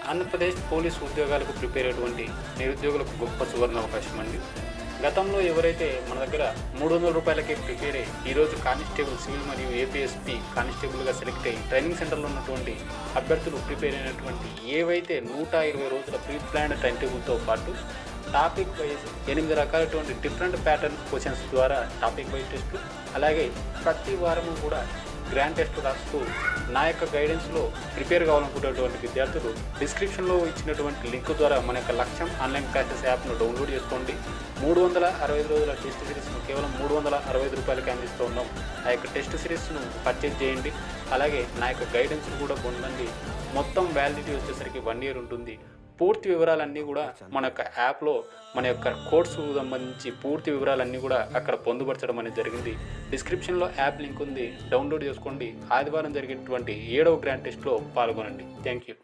Andhra Pradesh police ఉద్యోగాలకు prepare అయ్యేటువంటి నిరుద్యోగులకు గొప్ప సువర్ణ అవకాశం అండి. గతంలో ఎవరైతే మన దగ్గర 300 రూపాయలకే ప్రిపేర్ అయ్యి ఈరోజు కానిస్టేబుల్ సివిల్ మరియు ఏపీఎస్పీ కానిస్టేబుల్గా సెలెక్ట్ అయ్యి ట్రైనింగ్ సెంటర్లో ఉన్నటువంటి అభ్యర్థులు ప్రిపేర్ అయినటువంటి ఏవైతే 120 రోజుల ప్రీ ప్లాన్డ్ టైం టేబుల్తో పాటు టాపిక్ వైజ్ 8 రకాలటువంటి డిఫరెంట్ ప్యాటర్న్ క్వశ్చన్స్ ద్వారా టాపిక్ వైజ్ టెస్టులు, అలాగే ప్రతి వారము కూడా గ్రాండ్ టెస్ట్ రాస్తూ నా యొక్క గైడెన్స్లో ప్రిపేర్ కావాలనుకునేటువంటి విద్యార్థులు డిస్క్రిప్షన్లో ఇచ్చినటువంటి లింక్ ద్వారా మన యొక్క లక్ష్యం ఆన్లైన్ క్లాసెస్ యాప్ను డౌన్లోడ్ చేసుకోండి. 365 రోజుల టెస్ట్ సిరీస్ను కేవలం 365 రూపాయలకి అందిస్తూ ఉన్నాం. ఆ యొక్క టెస్ట్ సిరీస్ను పర్చేజ్ చేయండి. అలాగే నా యొక్క గైడెన్స్ కూడా పొందండి. మొత్తం వ్యాలిడిటీ వచ్చేసరికి 1 year ఉంటుంది. పూర్తి వివరాలన్నీ కూడా మన యొక్క యాప్లో మన యొక్క కోర్సు సంబంధించి పూర్తి వివరాలన్నీ కూడా అక్కడ పొందుపరచడం అనేది జరిగింది. డిస్క్రిప్షన్లో యాప్ లింక్ ఉంది, డౌన్లోడ్ చేసుకోండి. ఆదివారం జరిగేటువంటి 7వ గ్రాండ్ టెస్ట్లో పాల్గొనండి. Thank you.